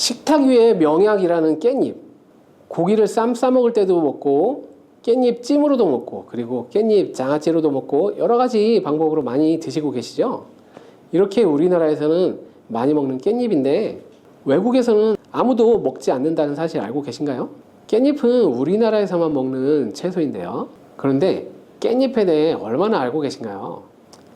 식탁 위에 명약이라는 깻잎. 고기를 쌈 싸먹을 때도 먹고 깻잎 찜으로도 먹고 그리고 깻잎 장아찌로도 먹고 여러 가지 방법으로 많이 드시고 계시죠? 이렇게 우리나라에서는 많이 먹는 깻잎인데 외국에서는 아무도 먹지 않는다는 사실 알고 계신가요? 깻잎은 우리나라에서만 먹는 채소인데요. 그런데 깻잎에 대해 얼마나 알고 계신가요?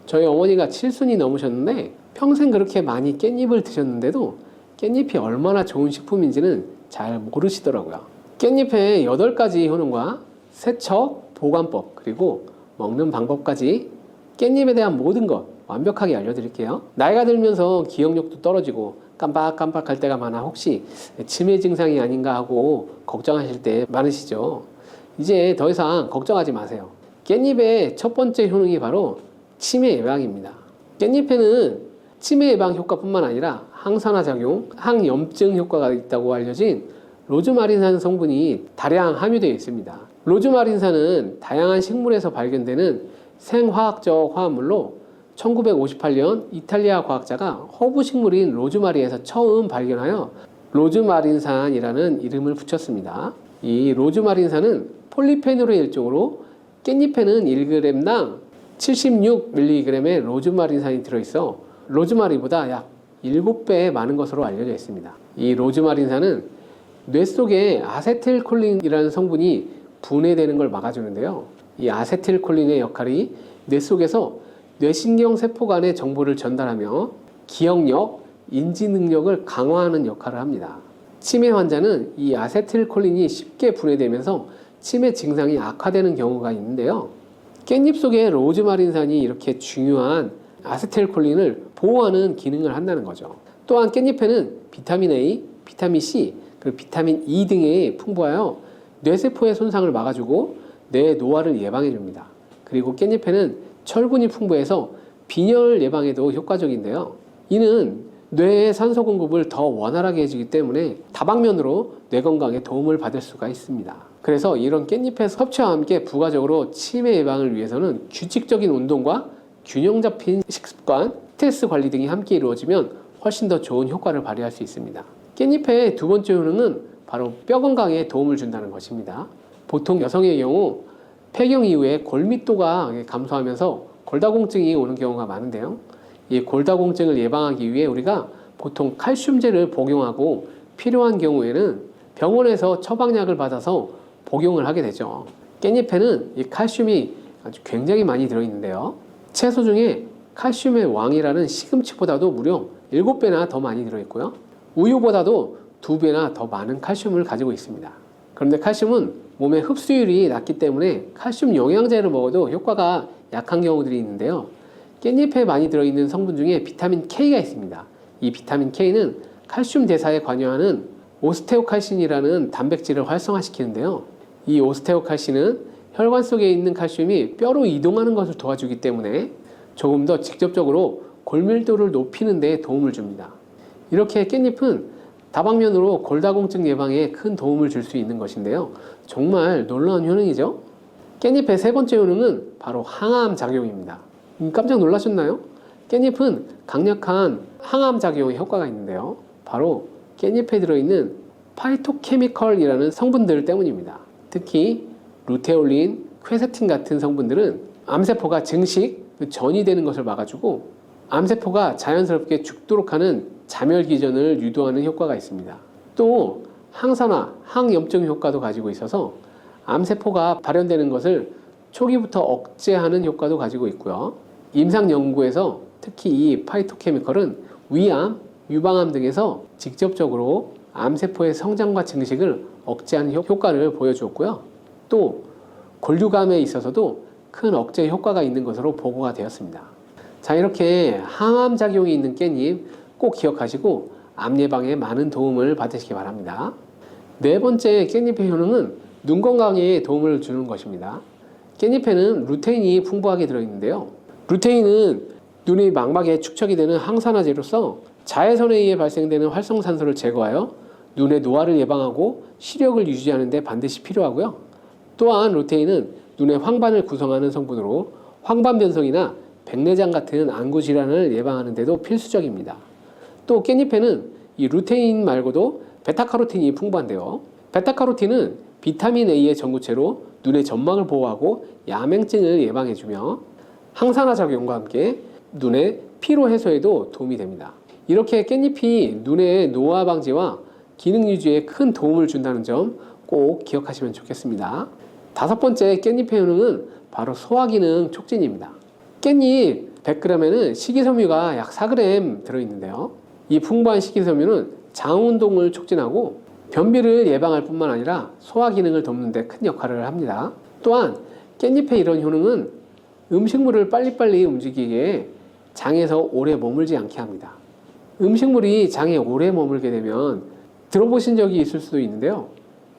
저희 어머니가 7순이 넘으셨는데 평생 그렇게 많이 깻잎을 드셨는데도 깻잎이 얼마나 좋은 식품인지는 잘 모르시더라고요. 깻잎의 8가지 효능과 세척, 보관법, 그리고 먹는 방법까지 깻잎에 대한 모든 것 완벽하게 알려드릴게요. 나이가 들면서 기억력도 떨어지고 깜빡깜빡할 때가 많아 혹시 치매 증상이 아닌가 하고 걱정하실 때 많으시죠? 이제 더 이상 걱정하지 마세요. 깻잎의 첫 번째 효능이 바로 치매 예방입니다. 깻잎에는 치매 예방 효과뿐만 아니라 항산화 작용, 항염증 효과가 있다고 알려진 로즈마린산 성분이 다량 함유되어 있습니다. 로즈마린산은 다양한 식물에서 발견되는 생화학적 화합물로 1958년 이탈리아 과학자가 허브 식물인 로즈마리에서 처음 발견하여 로즈마린산이라는 이름을 붙였습니다. 이 로즈마린산은 폴리페놀의 일종으로 깻잎에는 1g당 76mg의 로즈마린산이 들어있어 로즈마리보다 약 7배 많은 것으로 알려져 있습니다. 이 로즈마린산은 뇌 속에 아세틸콜린이라는 성분이 분해되는 걸 막아주는데요. 이 아세틸콜린의 역할이 뇌 속에서 뇌신경 세포 간의 정보를 전달하며 기억력, 인지 능력을 강화하는 역할을 합니다. 치매 환자는 이 아세틸콜린이 쉽게 분해되면서 치매 증상이 악화되는 경우가 있는데요. 깻잎 속에 로즈마린산이 이렇게 중요한 아세틸콜린을 보호하는 기능을 한다는 거죠. 또한 깻잎에는 비타민 A, 비타민 C, 그리고 비타민 E 등이 풍부하여 뇌세포의 손상을 막아주고 뇌 노화를 예방해줍니다. 그리고 깻잎에는 철분이 풍부해서 빈혈 예방에도 효과적인데요. 이는 뇌의 산소 공급을 더 원활하게 해주기 때문에 다방면으로 뇌 건강에 도움을 받을 수가 있습니다. 그래서 이런 깻잎의 섭취와 함께 부가적으로 치매 예방을 위해서는 규칙적인 운동과 균형 잡힌 식습관, 스트레스 관리 등이 함께 이루어지면 훨씬 더 좋은 효과를 발휘할 수 있습니다. 깻잎의 두 번째 효능은 바로 뼈 건강에 도움을 준다는 것입니다. 보통 여성의 경우 폐경 이후에 골밀도가 감소하면서 골다공증이 오는 경우가 많은데요. 이 골다공증을 예방하기 위해 우리가 보통 칼슘제를 복용하고 필요한 경우에는 병원에서 처방약을 받아서 복용을 하게 되죠. 깻잎에는 이 칼슘이 아주 굉장히 많이 들어있는데요. 채소 중에 칼슘의 왕이라는 시금치보다도 무려 7배나 더 많이 들어있고요. 우유보다도 2배나 더 많은 칼슘을 가지고 있습니다. 그런데 칼슘은 몸의 흡수율이 낮기 때문에 칼슘 영양제를 먹어도 효과가 약한 경우들이 있는데요. 깻잎에 많이 들어있는 성분 중에 비타민 K가 있습니다. 이 비타민 K는 칼슘 대사에 관여하는 오스테오칼신이라는 단백질을 활성화시키는데요. 이 오스테오칼신은 혈관 속에 있는 칼슘이 뼈로 이동하는 것을 도와주기 때문에 조금 더 직접적으로 골밀도를 높이는 데 도움을 줍니다. 이렇게 깻잎은 다방면으로 골다공증 예방에 큰 도움을 줄 수 있는 것인데요. 정말 놀라운 효능이죠. 깻잎의 세 번째 효능은 바로 항암 작용입니다. 깜짝 놀라셨나요? 깻잎은 강력한 항암 작용의 효과가 있는데요. 바로 깻잎에 들어있는 파이토케미컬이라는 성분들 때문입니다. 특히 루테올린, 퀘세틴 같은 성분들은 암세포가 증식, 전이 되는 것을 막아주고 암세포가 자연스럽게 죽도록 하는 자멸 기전을 유도하는 효과가 있습니다. 또 항산화, 항염증 효과도 가지고 있어서 암세포가 발현되는 것을 초기부터 억제하는 효과도 가지고 있고요. 임상 연구에서 특히 이 파이토케미컬은 위암, 유방암 등에서 직접적으로 암세포의 성장과 증식을 억제하는 효과를 보여주었고요. 또 골류감에 있어서도 큰 억제 효과가 있는 것으로 보고가 되었습니다. 자, 이렇게 항암 작용이 있는 깻잎 꼭 기억하시고 암 예방에 많은 도움을 받으시기 바랍니다. 네 번째 깻잎의 효능은 눈 건강에 도움을 주는 것입니다. 깻잎에는 루테인이 풍부하게 들어있는데요. 루테인은 눈의 망막에 축적이 되는 항산화제로서 자외선에 의해 발생되는 활성산소를 제거하여 눈의 노화를 예방하고 시력을 유지하는 데 반드시 필요하고요. 또한 루테인은 눈의 황반을 구성하는 성분으로 황반변성이나 백내장 같은 안구 질환을 예방하는 데도 필수적입니다. 또 깻잎에는 이 루테인 말고도 베타카로틴이 풍부한데요. 베타카로틴은 비타민 A의 전구체로 눈의 점막을 보호하고 야맹증을 예방해주며 항산화 작용과 함께 눈의 피로 해소에도 도움이 됩니다. 이렇게 깻잎이 눈의 노화 방지와 기능 유지에 큰 도움을 준다는 점 꼭 기억하시면 좋겠습니다. 다섯 번째 깻잎의 효능은 바로 소화기능 촉진입니다. 깻잎 100g에는 식이섬유가 약 4g 들어있는데요. 이 풍부한 식이섬유는 장 운동을 촉진하고 변비를 예방할 뿐만 아니라 소화 기능을 돕는 데 큰 역할을 합니다. 또한 깻잎의 이런 효능은 음식물을 빨리빨리 움직이게 장에서 오래 머물지 않게 합니다. 음식물이 장에 오래 머물게 되면 들어보신 적이 있을 수도 있는데요.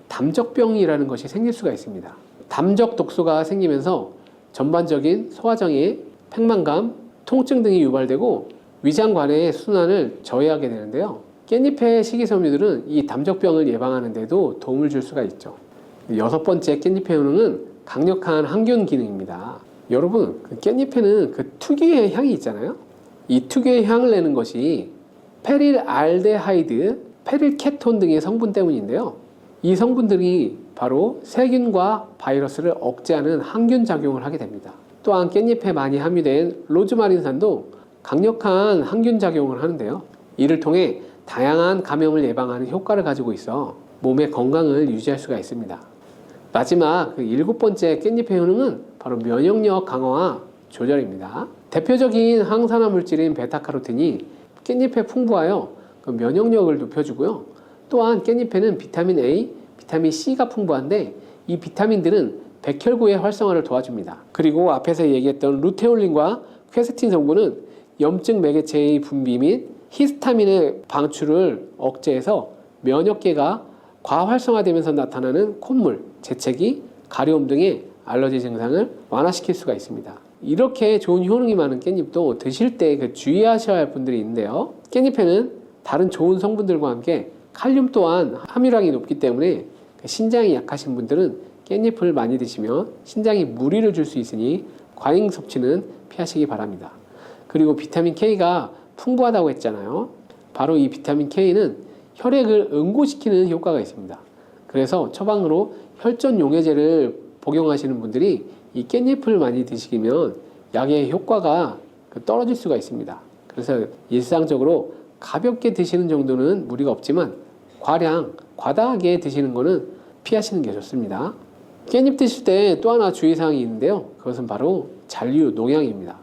담적병이라는 것이 생길 수가 있습니다. 담적 독소가 생기면서 전반적인 소화장애, 팽만감, 통증 등이 유발되고 위장관의 순환을 저해하게 되는데요. 깻잎의 식이섬유들은 이 담적병을 예방하는 데도 도움을 줄 수가 있죠. 여섯 번째 깻잎의 효능은 강력한 항균 기능입니다. 여러분, 깻잎에는 그 특유의 향이 있잖아요. 이 특유의 향을 내는 것이 페릴알데하이드, 페릴케톤 등의 성분 때문인데요. 이 성분들이 바로 세균과 바이러스를 억제하는 항균 작용을 하게 됩니다. 또한 깻잎에 많이 함유된 로즈마린산도 강력한 항균 작용을 하는데요. 이를 통해 다양한 감염을 예방하는 효과를 가지고 있어 몸의 건강을 유지할 수가 있습니다. 마지막 일곱 번째 깻잎의 효능은 바로 면역력 강화와 조절입니다. 대표적인 항산화 물질인 베타카로틴이 깻잎에 풍부하여 면역력을 높여주고요. 또한 깻잎에는 비타민 A, 비타민 C가 풍부한데 이 비타민들은 백혈구의 활성화를 도와줍니다. 그리고 앞에서 얘기했던 루테올린과 퀘세틴 성분은 염증 매개체의 분비 및 히스타민의 방출을 억제해서 면역계가 과활성화되면서 나타나는 콧물, 재채기, 가려움 등의 알러지 증상을 완화시킬 수가 있습니다. 이렇게 좋은 효능이 많은 깻잎도 드실 때 주의하셔야 할 분들이 있는데요. 깻잎에는 다른 좋은 성분들과 함께 칼륨 또한 함유량이 높기 때문에 신장이 약하신 분들은 깻잎을 많이 드시면 신장에 무리를 줄 수 있으니 과잉 섭취는 피하시기 바랍니다. 그리고 비타민 K가 풍부하다고 했잖아요. 바로 이 비타민 K는 혈액을 응고시키는 효과가 있습니다. 그래서 처방으로 혈전 용해제를 복용하시는 분들이 이 깻잎을 많이 드시면 약의 효과가 떨어질 수가 있습니다. 그래서 일상적으로 가볍게 드시는 정도는 무리가 없지만 과다하게 드시는 것은 피하시는 게 좋습니다. 깻잎 드실 때 또 하나 주의사항이 있는데요. 그것은 바로 잔류 농약입니다.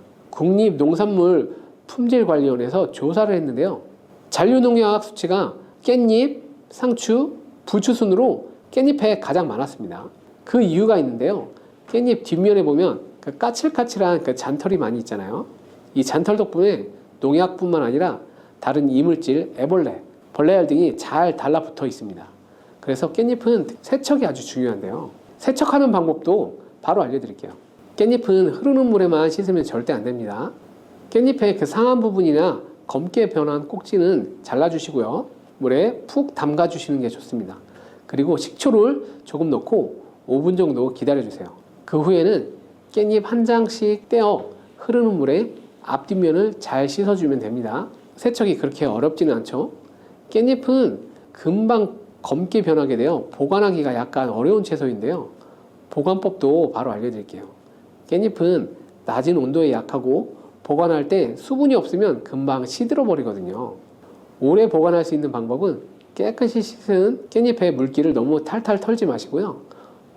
국립농산물품질관리원에서 조사를 했는데요. 잔류 농약 수치가 깻잎, 상추, 부추 순으로 깻잎에 가장 많았습니다. 그 이유가 있는데요. 깻잎 뒷면에 보면 까칠까칠한 잔털이 많이 있잖아요. 이 잔털 덕분에 농약뿐만 아니라 다른 이물질, 애벌레, 벌레알 등이 잘 달라붙어 있습니다. 그래서 깻잎은 세척이 아주 중요한데요. 세척하는 방법도 바로 알려드릴게요. 깻잎은 흐르는 물에만 씻으면 절대 안 됩니다. 깻잎의 상한 부분이나 검게 변한 꼭지는 잘라주시고요. 물에 푹 담가주시는 게 좋습니다. 그리고 식초를 조금 넣고 5분 정도 기다려주세요. 그 후에는 깻잎 한 장씩 떼어 흐르는 물에 앞뒷면을 잘 씻어주면 됩니다. 세척이 그렇게 어렵지는 않죠. 깻잎은 금방 검게 변하게 되어 보관하기가 약간 어려운 채소인데요. 보관법도 바로 알려드릴게요. 깻잎은 낮은 온도에 약하고 보관할 때 수분이 없으면 금방 시들어 버리거든요. 오래 보관할 수 있는 방법은 깨끗이 씻은 깻잎에 물기를 너무 탈탈 털지 마시고요.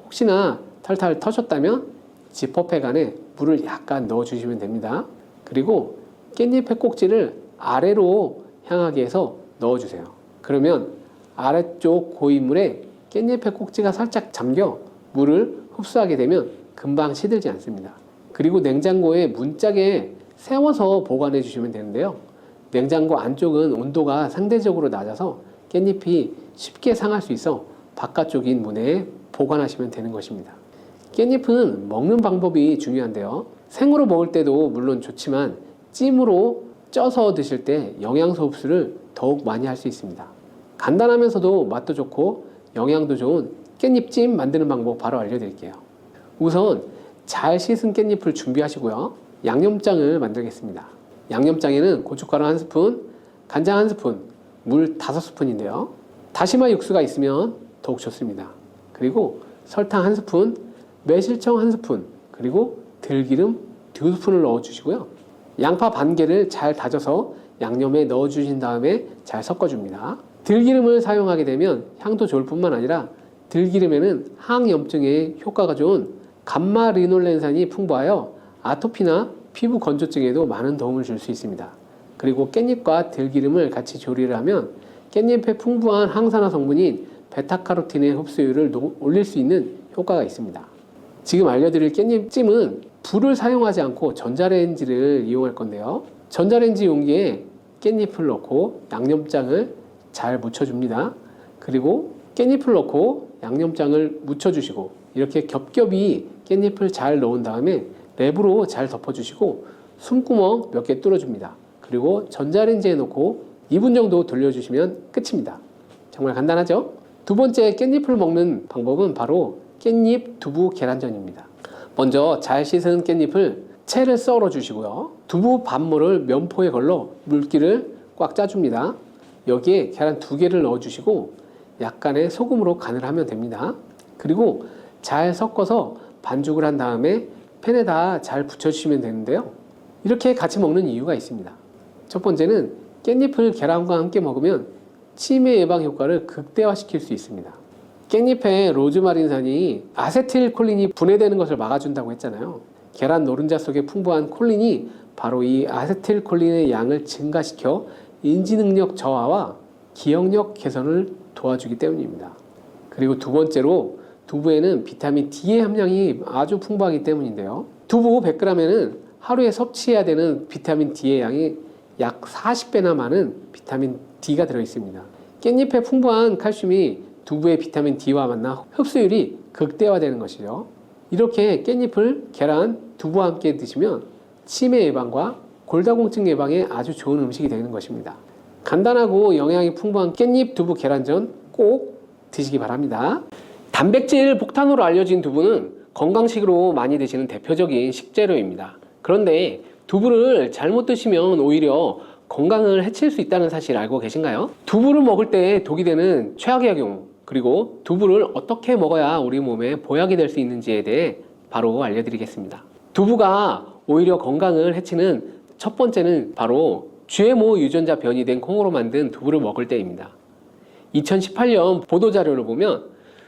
혹시나 탈탈 터졌다면 지퍼백 안에 물을 약간 넣어주시면 됩니다. 그리고 깻잎의 꼭지를 아래로 향하게 해서 넣어주세요. 그러면 아래쪽 고인물에 깻잎의 꼭지가 살짝 잠겨 물을 흡수하게 되면 금방 시들지 않습니다. 그리고 냉장고에 문짝에 세워서 보관해 주시면 되는데요. 냉장고 안쪽은 온도가 상대적으로 낮아서 깻잎이 쉽게 상할 수 있어 바깥쪽인 문에 보관하시면 되는 것입니다. 깻잎은 먹는 방법이 중요한데요. 생으로 먹을 때도 물론 좋지만 찜으로 쪄서 드실 때 영양소 흡수를 더욱 많이 할 수 있습니다. 간단하면서도 맛도 좋고 영양도 좋은 깻잎찜 만드는 방법 바로 알려드릴게요. 우선 잘 씻은 깻잎을 준비하시고요. 양념장을 만들겠습니다. 양념장에는 고춧가루 1스푼, 간장 1스푼, 물 5스푼인데요. 다시마 육수가 있으면 더욱 좋습니다. 그리고 설탕 1스푼, 매실청 1스푼, 그리고 들기름 2스푼을 넣어주시고요. 양파 반 개를 잘 다져서 양념에 넣어주신 다음에 잘 섞어줍니다. 들기름을 사용하게 되면 향도 좋을 뿐만 아니라 들기름에는 항염증에 효과가 좋은 감마리놀렌산이 풍부하여 아토피나 피부 건조증에도 많은 도움을 줄 수 있습니다. 그리고 깻잎과 들기름을 같이 조리를 하면 깻잎의 풍부한 항산화 성분인 베타카로틴의 흡수율을 올릴 수 있는 효과가 있습니다. 지금 알려드릴 깻잎찜은 불을 사용하지 않고 전자레인지를 이용할 건데요. 전자레인지 용기에 깻잎을 넣고 양념장을 잘 묻혀줍니다. 그리고 깻잎을 넣고 양념장을 묻혀주시고 이렇게 겹겹이 깻잎을 잘 넣은 다음에 랩으로 잘 덮어주시고 숨구멍 몇 개 뚫어줍니다. 그리고 전자레인지에 넣고 2분 정도 돌려주시면 끝입니다. 정말 간단하죠? 두 번째 깻잎을 먹는 방법은 바로 깻잎 두부 계란전입니다. 먼저 잘 씻은 깻잎을 채를 썰어 주시고요. 두부 반모를 면포에 걸러 물기를 꽉 짜줍니다. 여기에 계란 2개를 넣어 주시고 약간의 소금으로 간을 하면 됩니다. 그리고 잘 섞어서 반죽을 한 다음에 팬에다 잘 붙여주시면 되는데요. 이렇게 같이 먹는 이유가 있습니다. 첫 번째는 깻잎을 계란과 함께 먹으면 치매 예방 효과를 극대화시킬 수 있습니다. 깻잎에 로즈마린산이 아세틸콜린이 분해되는 것을 막아준다고 했잖아요. 계란 노른자 속에 풍부한 콜린이 바로 이 아세틸콜린의 양을 증가시켜 인지능력 저하와 기억력 개선을 도와주기 때문입니다. 그리고 두 번째로 두부에는 비타민 D의 함량이 아주 풍부하기 때문인데요. 두부 100g에는 하루에 섭취해야 되는 비타민 D의 양이 약 40배나 많은 비타민 D가 들어있습니다. 깻잎의 풍부한 칼슘이 두부의 비타민 D와 만나 흡수율이 극대화되는 것이죠. 이렇게 깻잎을 계란, 두부와 함께 드시면 치매 예방과 골다공증 예방에 아주 좋은 음식이 되는 것입니다. 간단하고 영양이 풍부한 깻잎 두부 계란전 꼭 드시기 바랍니다. 단백질 폭탄으로 알려진 두부는 건강식으로 많이 드시는 대표적인 식재료입니다. 그런데 두부를 잘못 드시면 오히려 건강을 해칠 수 있다는 사실 알고 계신가요? 두부를 먹을 때 독이 되는 최악의 경우, 그리고 두부를 어떻게 먹어야 우리 몸에 보약이 될 수 있는지에 대해 바로 알려드리겠습니다. 두부가 오히려 건강을 해치는 첫 번째는 바로 GMO 유전자 변이된 콩으로 만든 두부를 먹을 때입니다. 2018년 보도자료를 보면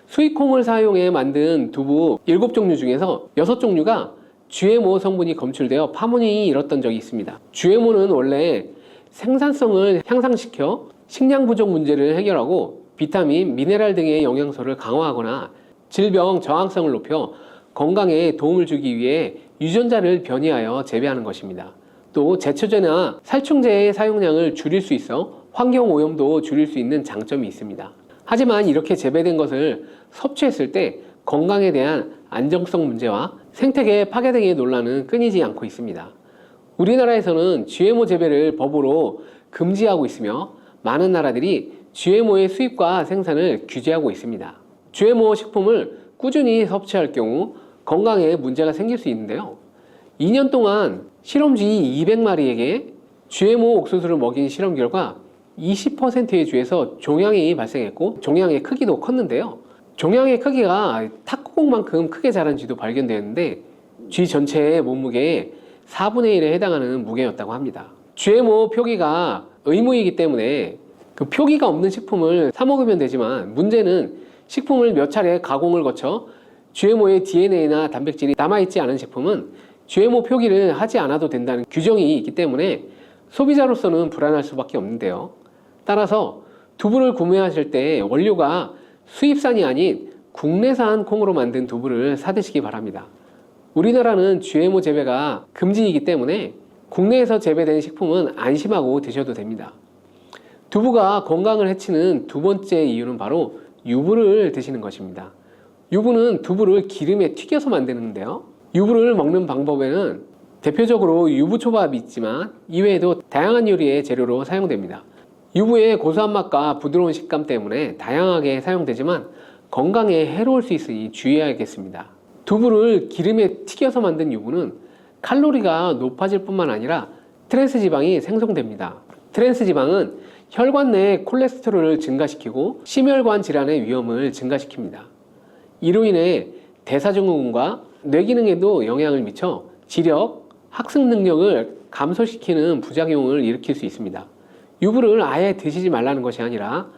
수입콩을 사용해 만든 두부 7종류 중에서 6종류가 GMO 성분이 검출되어 파문이 일었던 적이 있습니다. GMO는 원래 생산성을 향상시켜 식량 부족 문제를 해결하고 비타민, 미네랄 등의 영양소를 강화하거나 질병 저항성을 높여 건강에 도움을 주기 위해 유전자를 변이하여 재배하는 것입니다. 또 제초제나 살충제의 사용량을 줄일 수 있어 환경 오염도 줄일 수 있는 장점이 있습니다. 하지만 이렇게 재배된 것을 섭취했을 때 건강에 대한 안정성 문제와 생태계 파괴 등의 논란은 끊이지 않고 있습니다. 우리나라에서는 GMO 재배를 법으로 금지하고 있으며 많은 나라들이 GMO의 수입과 생산을 규제하고 있습니다. GMO 식품을 꾸준히 섭취할 경우 건강에 문제가 생길 수 있는데요. 2년 동안 실험쥐 200마리에게 GMO 옥수수를 먹인 실험 결과 20%의 쥐에서 종양이 발생했고 종양의 크기도 컸는데요. 종양의 크기가 탁구공만큼 크게 자란 쥐도 발견되었는데 쥐 전체의 몸무게의 4분의 1에 해당하는 무게였다고 합니다. GMO 표기가 의무이기 때문에 그 표기가 없는 식품을 사 먹으면 되지만 문제는 식품을 몇 차례 가공을 거쳐 GMO의 DNA나 단백질이 남아있지 않은 식품은 GMO 표기를 하지 않아도 된다는 규정이 있기 때문에 소비자로서는 불안할 수밖에 없는데요. 따라서 두부를 구매하실 때 원료가 수입산이 아닌 국내산 콩으로 만든 두부를 사드시기 바랍니다. 우리나라는 GMO 재배가 금지이기 때문에 국내에서 재배된 식품은 안심하고 드셔도 됩니다. 두부가 건강을 해치는 두 번째 이유는 바로 유부를 드시는 것입니다. 유부는 두부를 기름에 튀겨서 만드는데요. 유부를 먹는 방법에는 대표적으로 유부초밥이 있지만 이외에도 다양한 요리의 재료로 사용됩니다. 유부의 고소한 맛과 부드러운 식감 때문에 다양하게 사용되지만 건강에 해로울 수 있으니 주의해야겠습니다. 두부를 기름에 튀겨서 만든 유부는 칼로리가 높아질 뿐만 아니라 트랜스 지방이 생성됩니다. 트랜스 지방은 혈관 내 콜레스테롤을 증가시키고 심혈관 질환의 위험을 증가시킵니다. 이로 인해 대사증후군과 뇌 기능에도 영향을 미쳐 지력, 학습 능력을 감소시키는 부작용을 일으킬 수 있습니다. 유부를 아예 드시지 말라는 것이 아니라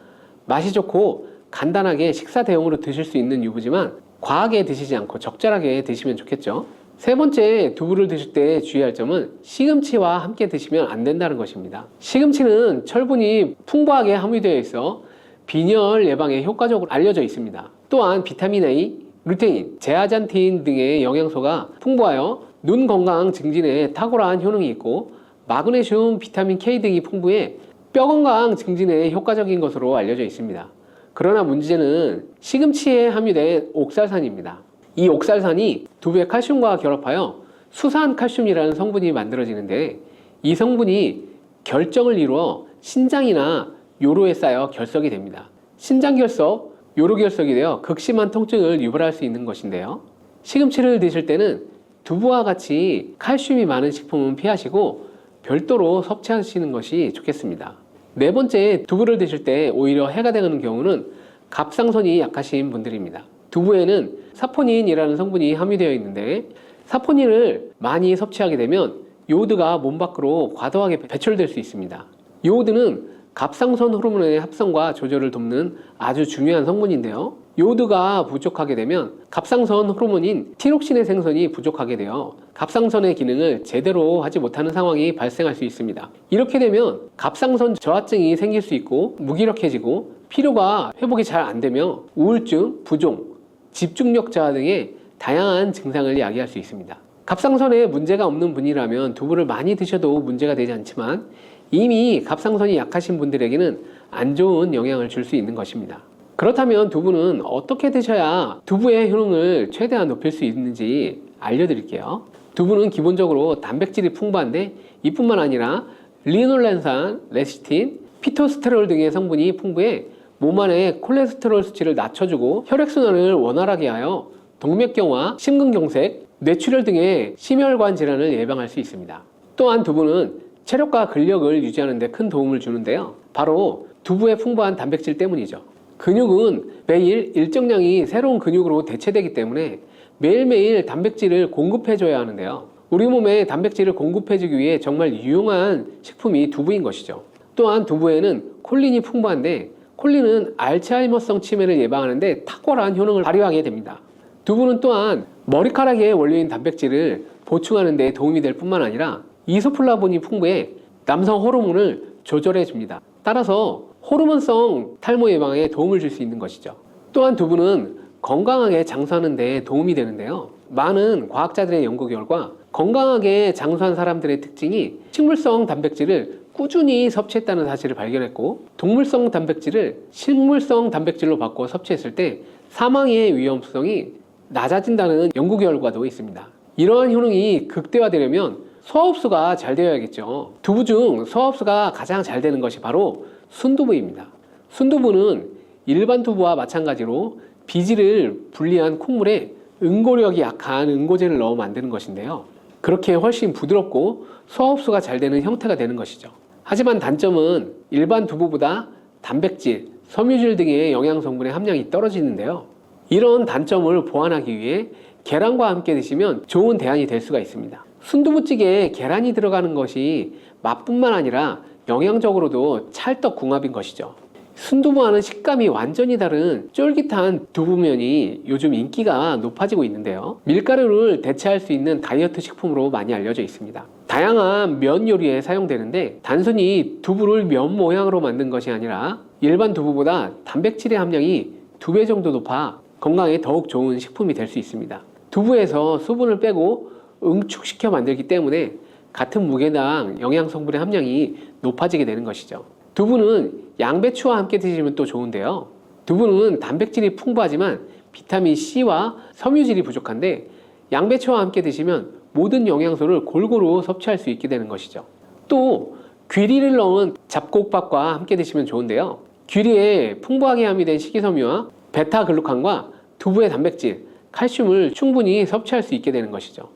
맛이 좋고 간단하게 식사 대용으로 드실 수 있는 유부지만 과하게 드시지 않고 적절하게 드시면 좋겠죠. 세 번째, 두부를 드실 때 주의할 점은 시금치와 함께 드시면 안 된다는 것입니다. 시금치는 철분이 풍부하게 함유되어 있어 빈혈 예방에 효과적으로 알려져 있습니다. 또한 비타민 A, 루테인, 제아잔틴 등의 영양소가 풍부하여 눈 건강 증진에 탁월한 효능이 있고 마그네슘, 비타민 K 등이 풍부해 뼈 건강 증진에 효과적인 것으로 알려져 있습니다. 그러나 문제는 시금치에 함유된 옥살산입니다. 이 옥살산이 두부의 칼슘과 결합하여 수산칼슘이라는 성분이 만들어지는데 이 성분이 결정을 이루어 신장이나 요로에 쌓여 결석이 됩니다. 신장결석, 요로결석이 되어 극심한 통증을 유발할 수 있는 것인데요. 시금치를 드실 때는 두부와 같이 칼슘이 많은 식품은 피하시고 별도로 섭취하시는 것이 좋겠습니다. 네 번째, 두부를 드실 때 오히려 해가 되는 경우는 갑상선이 약하신 분들입니다. 두부에는 사포닌이라는 성분이 함유되어 있는데 사포닌을 많이 섭취하게 되면 요오드가 몸 밖으로 과도하게 배출될 수 있습니다. 요오드는 갑상선 호르몬의 합성과 조절을 돕는 아주 중요한 성분인데요. 요오드가 부족하게 되면 갑상선 호르몬인 티록신의 생성이 부족하게 되어 갑상선의 기능을 제대로 하지 못하는 상황이 발생할 수 있습니다. 이렇게 되면 갑상선 저하증이 생길 수 있고 무기력해지고 피로가 회복이 잘 안 되며 우울증, 부종, 집중력 저하 등의 다양한 증상을 야기할 수 있습니다. 갑상선에 문제가 없는 분이라면 두부를 많이 드셔도 문제가 되지 않지만 이미 갑상선이 약하신 분들에게는 안 좋은 영향을 줄 수 있는 것입니다. 그렇다면 두부는 어떻게 드셔야 두부의 효능을 최대한 높일 수 있는지 알려드릴게요. 두부는 기본적으로 단백질이 풍부한데 이뿐만 아니라 리놀렌산, 레시틴, 피토스테롤 등의 성분이 풍부해 몸 안의 콜레스테롤 수치를 낮춰주고 혈액순환을 원활하게 하여 동맥경화, 심근경색, 뇌출혈 등의 심혈관 질환을 예방할 수 있습니다. 또한 두부는 체력과 근력을 유지하는 데 큰 도움을 주는데요. 바로 두부의 풍부한 단백질 때문이죠. 근육은 매일 일정량이 새로운 근육으로 대체되기 때문에 매일매일 단백질을 공급해줘야 하는데요. 우리 몸에 단백질을 공급해주기 위해 정말 유용한 식품이 두부인 것이죠. 또한 두부에는 콜린이 풍부한데 콜린은 알츠하이머성 치매를 예방하는 데 탁월한 효능을 발휘하게 됩니다. 두부는 또한 머리카락의 원료인 단백질을 보충하는 데 도움이 될 뿐만 아니라 이소플라본이 풍부해 남성 호르몬을 조절해 줍니다. 따라서 호르몬성 탈모 예방에 도움을 줄 수 있는 것이죠. 또한 두부는 건강하게 장수하는 데 도움이 되는데요. 많은 과학자들의 연구 결과 건강하게 장수한 사람들의 특징이 식물성 단백질을 꾸준히 섭취했다는 사실을 발견했고 동물성 단백질을 식물성 단백질로 바꿔 섭취했을 때 사망의 위험성이 낮아진다는 연구 결과도 있습니다. 이러한 효능이 극대화되려면 소화흡수가 잘 되어야겠죠. 두부 중 소화흡수가 가장 잘 되는 것이 바로 순두부입니다. 순두부는 일반 두부와 마찬가지로 비질을 분리한 콩물에 응고력이 약한 응고제를 넣어 만드는 것인데요. 그렇게 훨씬 부드럽고 소화흡수가 잘 되는 형태가 되는 것이죠. 하지만 단점은 일반 두부보다 단백질, 섬유질 등의 영양 성분의 함량이 떨어지는데요. 이런 단점을 보완하기 위해 계란과 함께 드시면 좋은 대안이 될 수가 있습니다. 순두부찌개에 계란이 들어가는 것이 맛뿐만 아니라 영양적으로도 찰떡궁합인 것이죠. 순두부와는 식감이 완전히 다른 쫄깃한 두부면이 요즘 인기가 높아지고 있는데요. 밀가루를 대체할 수 있는 다이어트 식품으로 많이 알려져 있습니다. 다양한 면 요리에 사용되는데 단순히 두부를 면 모양으로 만든 것이 아니라 일반 두부보다 단백질의 함량이 2배 정도 높아 건강에 더욱 좋은 식품이 될 수 있습니다. 두부에서 수분을 빼고 응축시켜 만들기 때문에 같은 무게당 영양 성분의 함량이 높아지게 되는 것이죠. 두부는 양배추와 함께 드시면 또 좋은데요. 두부는 단백질이 풍부하지만 비타민 C와 섬유질이 부족한데 양배추와 함께 드시면 모든 영양소를 골고루 섭취할 수 있게 되는 것이죠. 또 귀리를 넣은 잡곡밥과 함께 드시면 좋은데요. 귀리에 풍부하게 함유된 식이섬유와 베타글루칸과 두부의 단백질, 칼슘을 충분히 섭취할 수 있게 되는 것이죠.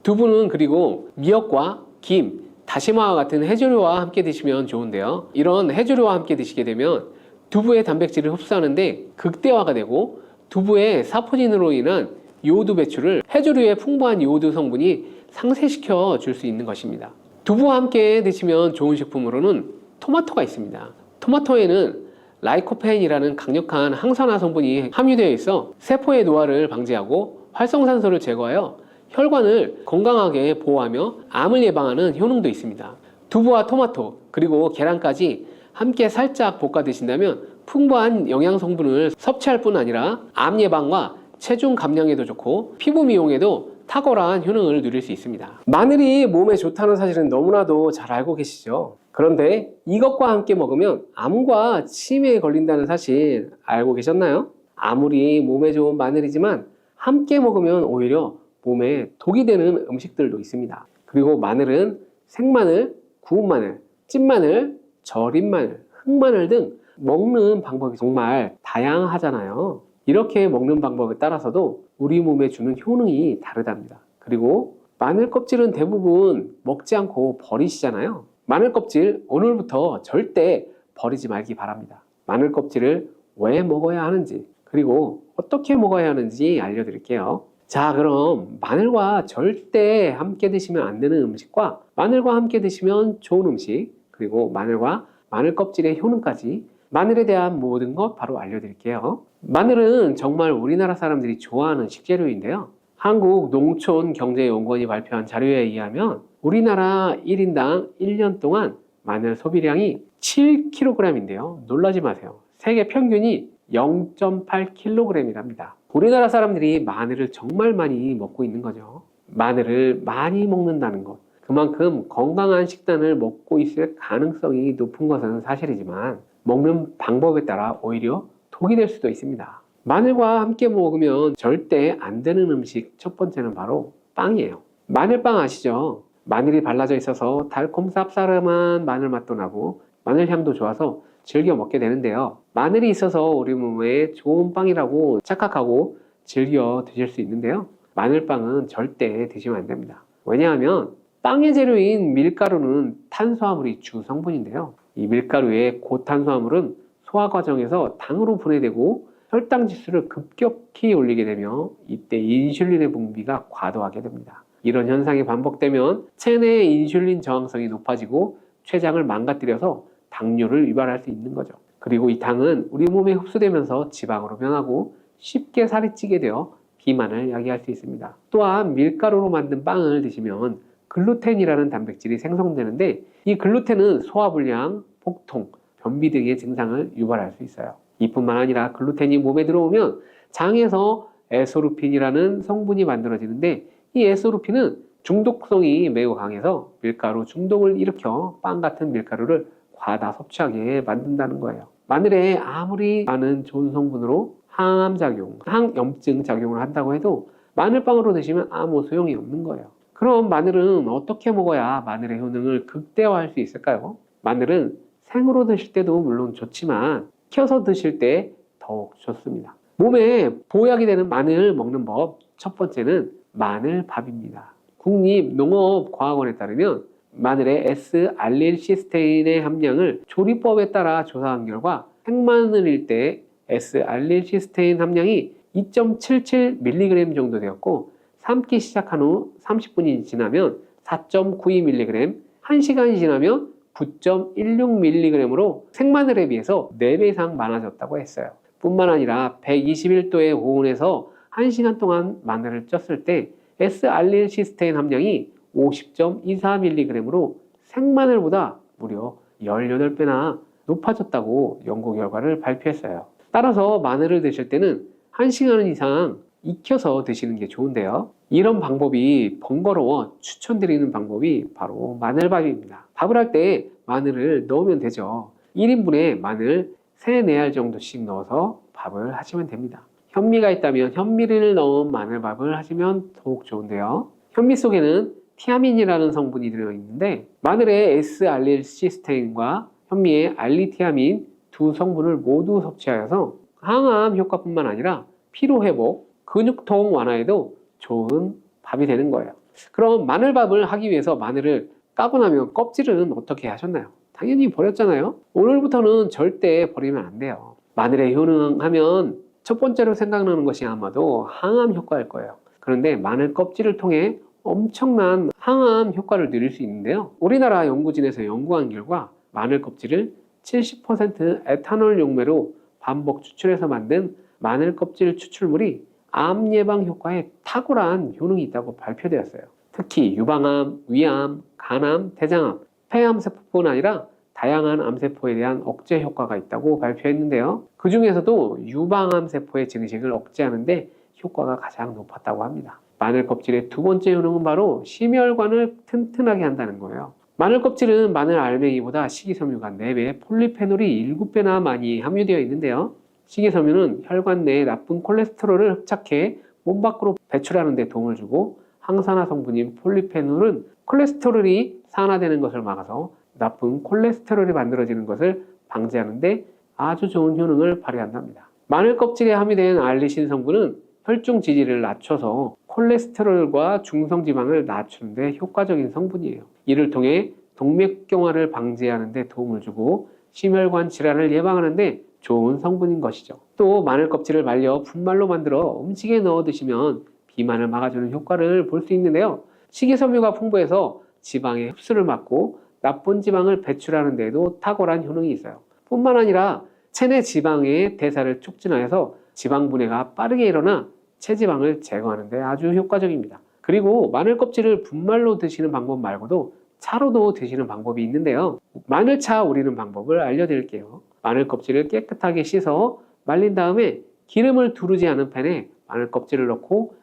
두부는 그리고 미역과 김, 다시마와 같은 해조류와 함께 드시면 좋은데요. 이런 해조류와 함께 드시게 되면 두부의 단백질을 흡수하는데 극대화가 되고 두부의 사포닌으로 인한 요오드 배출을 해조류의 풍부한 요오드 성분이 상쇄시켜 줄 수 있는 것입니다. 두부와 함께 드시면 좋은 식품으로는 토마토가 있습니다. 토마토에는 라이코펜이라는 강력한 항산화 성분이 함유되어 있어 세포의 노화를 방지하고 활성산소를 제거하여 혈관을 건강하게 보호하며 암을 예방하는 효능도 있습니다. 두부와 토마토 그리고 계란까지 함께 살짝 볶아 드신다면 풍부한 영양 성분을 섭취할 뿐 아니라 암 예방과 체중 감량에도 좋고 피부 미용에도 탁월한 효능을 누릴 수 있습니다. 마늘이 몸에 좋다는 사실은 너무나도 잘 알고 계시죠? 그런데 이것과 함께 먹으면 암과 치매에 걸린다는 사실 알고 계셨나요? 아무리 몸에 좋은 마늘이지만 함께 먹으면 오히려 몸에 독이 되는 음식들도 있습니다. 그리고 마늘은 생마늘, 구운 마늘, 찐마늘, 절인 마늘, 흑마늘 등 먹는 방법이 정말 다양하잖아요. 이렇게 먹는 방법에 따라서도 우리 몸에 주는 효능이 다르답니다. 그리고 마늘 껍질은 대부분 먹지 않고 버리시잖아요. 마늘 껍질 오늘부터 절대 버리지 말기 바랍니다. 마늘 껍질을 왜 먹어야 하는지 그리고 어떻게 먹어야 하는지 알려드릴게요. 자, 그럼 마늘과 절대 함께 드시면 안 되는 음식과 마늘과 함께 드시면 좋은 음식 그리고 마늘과 마늘 껍질의 효능까지 마늘에 대한 모든 것 바로 알려드릴게요. 마늘은 정말 우리나라 사람들이 좋아하는 식재료인데요. 한국농촌경제연구원이 발표한 자료에 의하면 우리나라 1인당 1년 동안 마늘 소비량이 7kg인데요. 놀라지 마세요. 세계 평균이 0.8kg이랍니다. 우리나라 사람들이 마늘을 정말 많이 먹고 있는 거죠. 마늘을 많이 먹는다는 것. 그만큼 건강한 식단을 먹고 있을 가능성이 높은 것은 사실이지만 먹는 방법에 따라 오히려 독이 될 수도 있습니다. 마늘과 함께 먹으면 절대 안 되는 음식 첫 번째는 바로 빵이에요. 마늘빵 아시죠? 마늘이 발라져 있어서 달콤 쌉싸름한 마늘 맛도 나고 마늘 향도 좋아서 즐겨 먹게 되는데요. 마늘이 있어서 우리 몸에 좋은 빵이라고 착각하고 즐겨 드실 수 있는데요. 마늘빵은 절대 드시면 안 됩니다. 왜냐하면 빵의 재료인 밀가루는 탄수화물이 주 성분인데요. 이 밀가루의 고탄수화물은 소화 과정에서 당으로 분해되고 혈당 지수를 급격히 올리게 되며 이때 인슐린의 분비가 과도하게 됩니다. 이런 현상이 반복되면 체내의 인슐린 저항성이 높아지고 췌장을 망가뜨려서 당뇨를 유발할 수 있는 거죠. 그리고 이 당은 우리 몸에 흡수되면서 지방으로 변하고 쉽게 살이 찌게 되어 비만을 야기할 수 있습니다. 또한 밀가루로 만든 빵을 드시면 글루텐이라는 단백질이 생성되는데 이 글루텐은 소화불량, 복통, 변비 등의 증상을 유발할 수 있어요. 이뿐만 아니라 글루텐이 몸에 들어오면 장에서 에소루핀이라는 성분이 만들어지는데 이 에소루핀은 중독성이 매우 강해서 밀가루 중독을 일으켜 빵 같은 밀가루를 과다 섭취하게 만든다는 거예요. 마늘에 아무리 많은 좋은 성분으로 항암작용, 항염증 작용을 한다고 해도 마늘빵으로 드시면 아무 소용이 없는 거예요. 그럼 마늘은 어떻게 먹어야 마늘의 효능을 극대화할 수 있을까요? 마늘은 생으로 드실 때도 물론 좋지만 익혀서 드실 때 더욱 좋습니다. 몸에 보약이 되는 마늘 먹는 법 첫 번째는 마늘밥입니다. 국립농업과학원에 따르면 마늘의 S알릴시스테인의 함량을 조리법에 따라 조사한 결과 생마늘일 때 S알릴시스테인 함량이 2.77mg 정도 되었고 삶기 시작한 후 30분이 지나면 4.92mg, 1시간이 지나면 9.16mg으로 생마늘에 비해서 4배 이상 많아졌다고 했어요. 뿐만 아니라 121도의 고온에서 1시간 동안 마늘을 쪘을 때 S알릴시스테인 함량이 50.24mg으로 생마늘보다 무려 18배나 높아졌다고 연구 결과를 발표했어요. 따라서 마늘을 드실 때는 1시간 이상 익혀서 드시는 게 좋은데요. 이런 방법이 번거로워 추천드리는 방법이 바로 마늘밥입니다. 밥을 할 때 마늘을 넣으면 되죠. 1인분에 마늘 3, 4알 정도씩 넣어서 밥을 하시면 됩니다. 현미가 있다면 현미를 넣은 마늘밥을 하시면 더욱 좋은데요. 현미 속에는 티아민이라는 성분이 들어있는데 마늘의 S알릴시스테인과 현미의 알리티아민 두 성분을 모두 섭취하여서 항암 효과뿐만 아니라 피로회복, 근육통 완화에도 좋은 밥이 되는 거예요. 그럼 마늘밥을 하기 위해서 마늘을 까고 나면 껍질은 어떻게 하셨나요? 당연히 버렸잖아요. 오늘부터는 절대 버리면 안 돼요. 마늘에 효능하면 첫 번째로 생각나는 것이 아마도 항암 효과일 거예요. 그런데 마늘 껍질을 통해 엄청난 항암 효과를 누릴 수 있는데요. 우리나라 연구진에서 연구한 결과 마늘 껍질을 70% 에탄올 용매로 반복 추출해서 만든 마늘 껍질 추출물이 암 예방 효과에 탁월한 효능이 있다고 발표되었어요. 특히 유방암, 위암, 간암, 대장암, 폐암세포뿐 아니라 다양한 암세포에 대한 억제 효과가 있다고 발표했는데요. 그 중에서도 유방암 세포의 증식을 억제하는데 효과가 가장 높았다고 합니다. 마늘 껍질의 두 번째 효능은 바로 심혈관을 튼튼하게 한다는 거예요. 마늘 껍질은 마늘 알맹이보다 식이섬유가 4배, 폴리페놀이 7배나 많이 함유되어 있는데요. 식이섬유는 혈관 내에 나쁜 콜레스테롤을 흡착해 몸 밖으로 배출하는 데 도움을 주고, 항산화 성분인 폴리페놀은 콜레스테롤이 산화되는 것을 막아서 나쁜 콜레스테롤이 만들어지는 것을 방지하는 데 아주 좋은 효능을 발휘한답니다. 마늘 껍질에 함유된 알리신 성분은 혈중 지지를 낮춰서 콜레스테롤과 중성지방을 낮추는 데 효과적인 성분이에요. 이를 통해 동맥경화를 방지하는 데 도움을 주고 심혈관 질환을 예방하는 데 좋은 성분인 것이죠. 또 마늘 껍질을 말려 분말로 만들어 음식에 넣어 드시면 비만을 막아주는 효과를 볼 수 있는데요. 식이섬유가 풍부해서 지방의 흡수를 막고 나쁜 지방을 배출하는 데에도 탁월한 효능이 있어요. 뿐만 아니라 체내 지방의 대사를 촉진하여서 지방 분해가 빠르게 일어나 체지방을 제거하는 데 아주 효과적입니다. 그리고 마늘 껍질을 분말로 드시는 방법 말고도 차로도 드시는 방법이 있는데요. 마늘차 우리는 방법을 알려드릴게요. 마늘 껍질을 깨끗하게 씻어 말린 다음에 기름을 두르지 않은 팬에 마늘 껍질을 넣고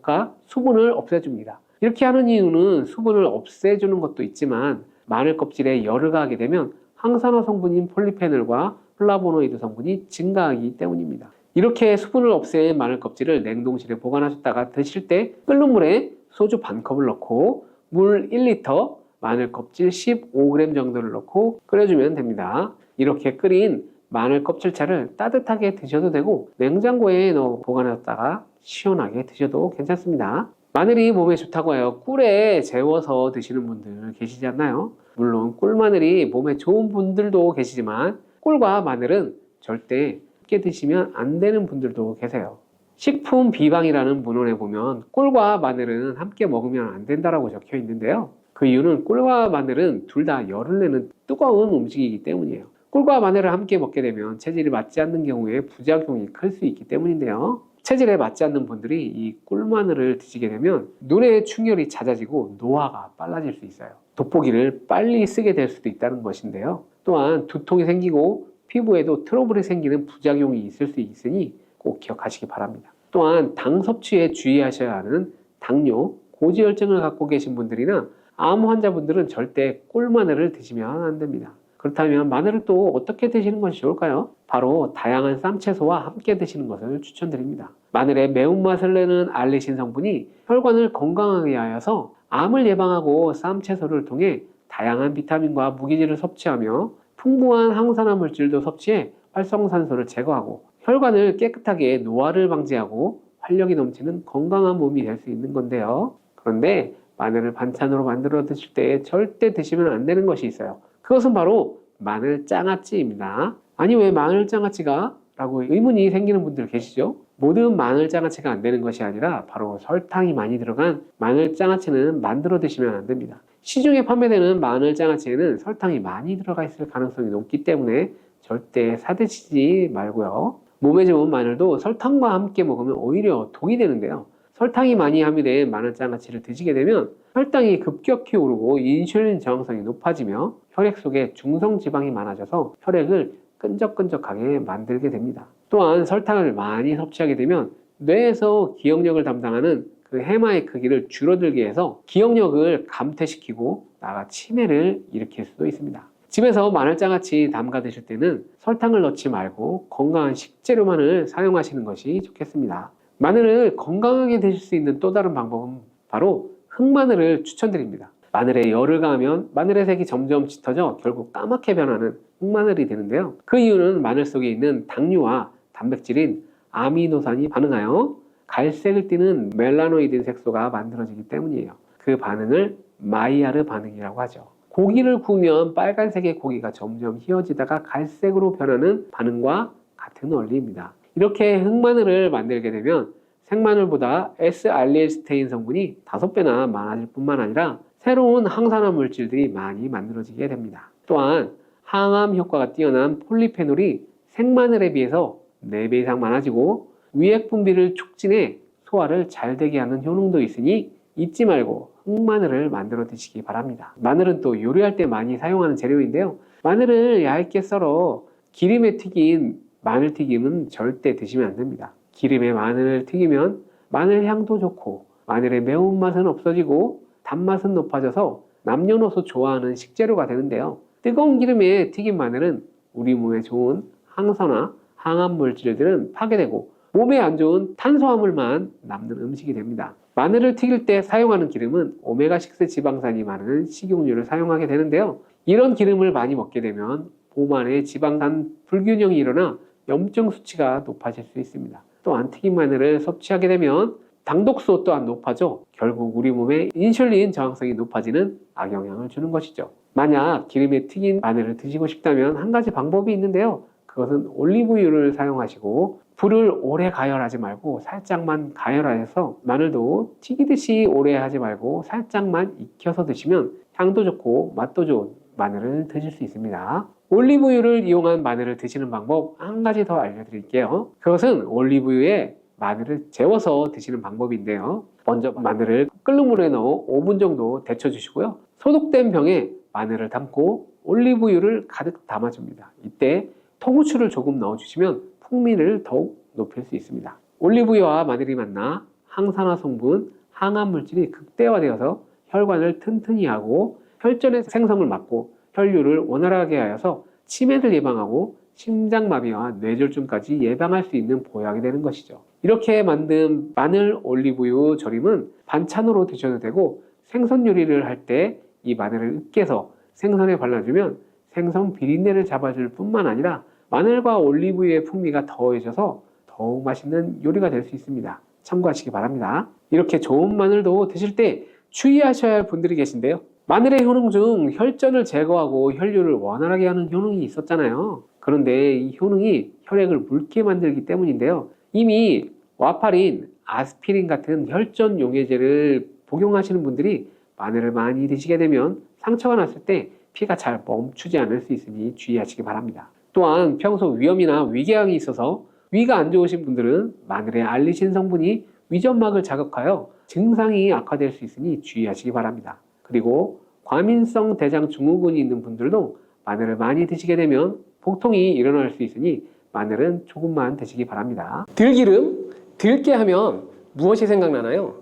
볶아 수분을 없애줍니다. 이렇게 하는 이유는 수분을 없애주는 것도 있지만 마늘 껍질에 열을 가하게 되면 항산화 성분인 폴리페놀과 플라보노이드 성분이 증가하기 때문입니다. 이렇게 수분을 없앤 마늘 껍질을 냉동실에 보관하셨다가 드실 때 끓는 물에 소주 반컵을 넣고 물 1리터, 마늘 껍질 15g 정도를 넣고 끓여주면 됩니다. 이렇게 끓인 마늘 껍질차를 따뜻하게 드셔도 되고 냉장고에 넣어 보관하셨다가 시원하게 드셔도 괜찮습니다. 마늘이 몸에 좋다고 해요. 꿀에 재워서 드시는 분들 계시지 않나요? 물론 꿀마늘이 몸에 좋은 분들도 계시지만 꿀과 마늘은 절대 함께 드시면 안 되는 분들도 계세요. 식품 비방이라는 문헌에 보면 꿀과 마늘은 함께 먹으면 안 된다라고 적혀 있는데요. 그 이유는 꿀과 마늘은 둘 다 열을 내는 뜨거운 음식이기 때문이에요. 꿀과 마늘을 함께 먹게 되면 체질이 맞지 않는 경우에 부작용이 클 수 있기 때문인데요. 체질에 맞지 않는 분들이 이 꿀마늘을 드시게 되면 눈의 충혈이 잦아지고 노화가 빨라질 수 있어요. 돋보기를 빨리 쓰게 될 수도 있다는 것인데요. 또한 두통이 생기고 피부에도 트러블이 생기는 부작용이 있을 수 있으니 꼭 기억하시기 바랍니다. 또한 당 섭취에 주의하셔야 하는 당뇨, 고지혈증을 갖고 계신 분들이나 암 환자분들은 절대 꿀마늘을 드시면 안 됩니다. 그렇다면 마늘을 또 어떻게 드시는 것이 좋을까요? 바로 다양한 쌈채소와 함께 드시는 것을 추천드립니다. 마늘의 매운맛을 내는 알리신 성분이 혈관을 건강하게 하여서 암을 예방하고 쌈채소를 통해 다양한 비타민과 무기질을 섭취하며 풍부한 항산화 물질도 섭취해 활성산소를 제거하고 혈관을 깨끗하게 노화를 방지하고 활력이 넘치는 건강한 몸이 될 수 있는 건데요. 그런데 마늘을 반찬으로 만들어 드실 때 절대 드시면 안 되는 것이 있어요. 그것은 바로 마늘 장아찌입니다. 아니 왜 마늘 장아찌가? 라고 의문이 생기는 분들 계시죠? 모든 마늘 장아찌가 안 되는 것이 아니라 바로 설탕이 많이 들어간 마늘 장아찌는 만들어 드시면 안 됩니다. 시중에 판매되는 마늘 장아찌에는 설탕이 많이 들어가 있을 가능성이 높기 때문에 절대 사드시지 말고요. 몸에 좋은 마늘도 설탕과 함께 먹으면 오히려 독이 되는데요. 설탕이 많이 함유된 마늘 장아찌를 드시게 되면 혈당이 급격히 오르고 인슐린 저항성이 높아지며 혈액 속에 중성지방이 많아져서 혈액을 끈적끈적하게 만들게 됩니다. 또한 설탕을 많이 섭취하게 되면 뇌에서 기억력을 담당하는 그 해마의 크기를 줄어들게 해서 기억력을 감퇴시키고 나아가 치매를 일으킬 수도 있습니다. 집에서 마늘장아찌 담가 드실 때는 설탕을 넣지 말고 건강한 식재료만을 사용하시는 것이 좋겠습니다. 마늘을 건강하게 드실 수 있는 또 다른 방법은 바로 흑마늘을 추천드립니다. 마늘에 열을 가하면 마늘의 색이 점점 짙어져 결국 까맣게 변하는 흑마늘이 되는데요. 그 이유는 마늘 속에 있는 당류와 단백질인 아미노산이 반응하여 갈색을 띠는 멜라노이드 색소가 만들어지기 때문이에요. 그 반응을 마이야르 반응이라고 하죠. 고기를 구우면 빨간색의 고기가 점점 휘어지다가 갈색으로 변하는 반응과 같은 원리입니다. 이렇게 흑마늘을 만들게 되면 생마늘보다 S알릴스테인 성분이 5배나 많아질 뿐만 아니라 새로운 항산화 물질들이 많이 만들어지게 됩니다. 또한 항암 효과가 뛰어난 폴리페놀이 생마늘에 비해서 4배 이상 많아지고 위액 분비를 촉진해 소화를 잘 되게 하는 효능도 있으니 잊지 말고 흑마늘을 만들어 드시기 바랍니다. 마늘은 또 요리할 때 많이 사용하는 재료인데요. 마늘을 얇게 썰어 기름에 튀긴 마늘튀김은 절대 드시면 안 됩니다. 기름에 마늘을 튀기면 마늘 향도 좋고 마늘의 매운맛은 없어지고 단맛은 높아져서 남녀노소 좋아하는 식재료가 되는데요. 뜨거운 기름에 튀긴 마늘은 우리 몸에 좋은 항산화, 항암 물질들은 파괴되고 몸에 안 좋은 탄수화물만 남는 음식이 됩니다. 마늘을 튀길 때 사용하는 기름은 오메가6 지방산이 많은 식용유를 사용하게 되는데요. 이런 기름을 많이 먹게 되면 몸 안에 지방산 불균형이 일어나 염증 수치가 높아질 수 있습니다. 또한 튀긴 마늘을 섭취하게 되면 당독소 또한 높아져 결국 우리 몸에 인슐린 저항성이 높아지는 악영향을 주는 것이죠. 만약 기름에 튀긴 마늘을 드시고 싶다면 한 가지 방법이 있는데요. 그것은 올리브유를 사용하시고 불을 오래 가열하지 말고 살짝만 가열하여서 마늘도 튀기듯이 오래 하지 말고 살짝만 익혀서 드시면 향도 좋고 맛도 좋은 마늘을 드실 수 있습니다. 올리브유를 이용한 마늘을 드시는 방법 한 가지 더 알려드릴게요. 그것은 올리브유에 마늘을 재워서 드시는 방법인데요. 먼저 마늘을 끓는 물에 넣어 5분 정도 데쳐주시고요. 소독된 병에 마늘을 담고 올리브유를 가득 담아줍니다. 이때 통후추를 조금 넣어주시면 풍미를 더욱 높일 수 있습니다. 올리브유와 마늘이 만나 항산화 성분, 항암 물질이 극대화되어서 혈관을 튼튼히 하고 혈전의 생성을 막고 혈류를 원활하게 하여서 치매를 예방하고 심장마비와 뇌졸중까지 예방할 수 있는 보약이 되는 것이죠. 이렇게 만든 마늘 올리브유 절임은 반찬으로 드셔도 되고 생선 요리를 할 때 이 마늘을 으깨서 생선에 발라주면 생선 비린내를 잡아줄 뿐만 아니라 마늘과 올리브유의 풍미가 더해져서 더욱 맛있는 요리가 될 수 있습니다. 참고하시기 바랍니다. 이렇게 좋은 마늘도 드실 때 주의하셔야 할 분들이 계신데요. 마늘의 효능 중 혈전을 제거하고 혈류를 원활하게 하는 효능이 있었잖아요. 그런데 이 효능이 혈액을 묽게 만들기 때문인데요. 이미 와파린, 아스피린 같은 혈전 용해제를 복용하시는 분들이 마늘을 많이 드시게 되면 상처가 났을 때 피가 잘 멈추지 않을 수 있으니 주의하시기 바랍니다. 또한 평소 위염이나 위궤양이 있어서 위가 안 좋으신 분들은 마늘의 알리신 성분이 위점막을 자극하여 증상이 악화될 수 있으니 주의하시기 바랍니다. 그리고 과민성 대장 증후군이 있는 분들도 마늘을 많이 드시게 되면 복통이 일어날 수 있으니 마늘은 조금만 드시기 바랍니다. 들기름, 들깨 하면 무엇이 생각나나요?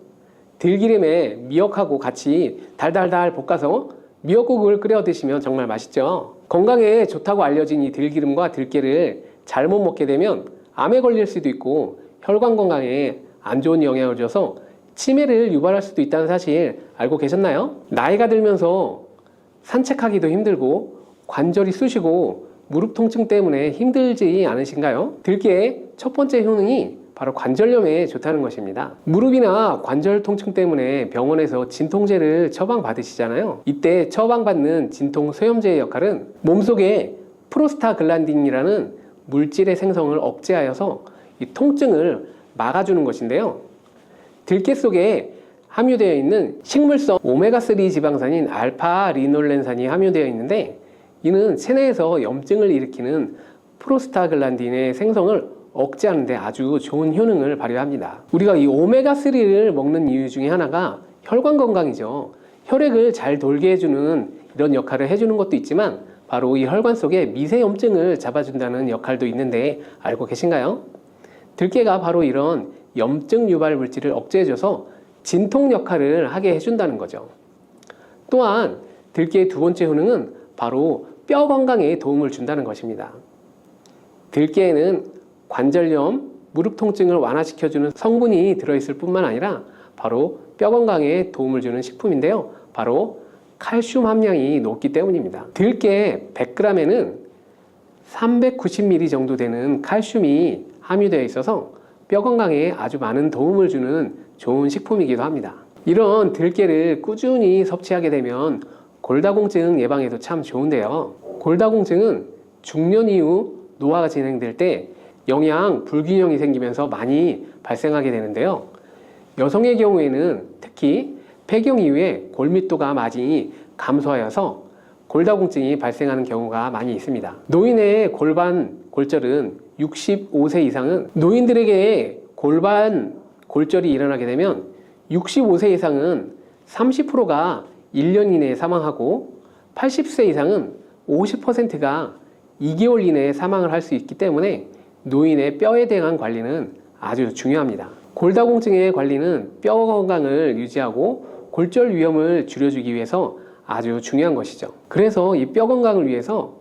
들기름에 미역하고 같이 달달달 볶아서 미역국을 끓여 드시면 정말 맛있죠. 건강에 좋다고 알려진 이 들기름과 들깨를 잘못 먹게 되면 암에 걸릴 수도 있고 혈관 건강에 안 좋은 영향을 줘서 치매를 유발할 수도 있다는 사실 알고 계셨나요? 나이가 들면서 산책하기도 힘들고 관절이 쑤시고 무릎 통증 때문에 힘들지 않으신가요? 들깨의 첫 번째 효능이 바로 관절염에 좋다는 것입니다. 무릎이나 관절 통증 때문에 병원에서 진통제를 처방받으시잖아요. 이때 처방받는 진통 소염제의 역할은 몸속에 프로스타글란딘이라는 물질의 생성을 억제하여서 이 통증을 막아주는 것인데요. 들깨 속에 함유되어 있는 식물성 오메가3 지방산인 알파리놀렌산이 함유되어 있는데 이는 체내에서 염증을 일으키는 프로스타글란딘의 생성을 억제하는 데 아주 좋은 효능을 발휘합니다. 우리가 이 오메가3를 먹는 이유 중에 하나가 혈관 건강이죠. 혈액을 잘 돌게 해주는 이런 역할을 해주는 것도 있지만 바로 이 혈관 속에 미세 염증을 잡아준다는 역할도 있는데 알고 계신가요? 들깨가 바로 이런 염증 유발 물질을 억제해줘서 진통 역할을 하게 해준다는 거죠. 또한 들깨의 두 번째 효능은 바로 뼈 건강에 도움을 준다는 것입니다. 들깨에는 관절염, 무릎 통증을 완화시켜주는 성분이 들어있을 뿐만 아니라 바로 뼈 건강에 도움을 주는 식품인데요. 바로 칼슘 함량이 높기 때문입니다. 들깨 100g에는 390mg 정도 되는 칼슘이 함유되어 있어서 뼈 건강에 아주 많은 도움을 주는 좋은 식품이기도 합니다. 이런 들깨를 꾸준히 섭취하게 되면 골다공증 예방에도 참 좋은데요. 골다공증은 중년 이후 노화가 진행될 때 영양 불균형이 생기면서 많이 발생하게 되는데요. 여성의 경우에는 특히 폐경 이후에 골밀도가 많이 감소하여서 골다공증이 발생하는 경우가 많이 있습니다. 노인의 골반 골절은 65세 이상은 노인들에게 골반 골절이 일어나게 되면 65세 이상은 30%가 1년 이내에 사망하고 80세 이상은 50%가 2개월 이내에 사망을 할 수 있기 때문에 노인의 뼈에 대한 관리는 아주 중요합니다. 골다공증의 관리는 뼈 건강을 유지하고 골절 위험을 줄여주기 위해서 아주 중요한 것이죠. 그래서 이 뼈 건강을 위해서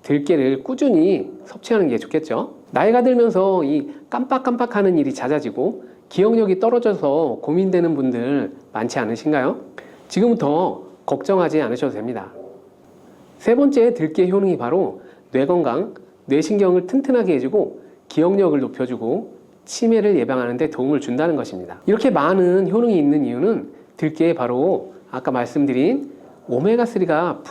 들깨를 꾸준히 섭취하는 게 좋겠죠. 나이가 들면서 이 깜빡깜빡하는 일이 잦아지고 기억력이 떨어져서 고민되는 분들 많지 않으신가요? 지금부터 걱정하지 않으셔도 됩니다. 세 번째 들깨 효능이 바로 뇌 건강, 뇌신경을 튼튼하게 해주고 기억력을 높여주고 치매를 예방하는 데 도움을 준다는 것입니다. 이렇게 많은 효능이 있는 이유는 들깨에 바로 아까 말씀드린 오메가3가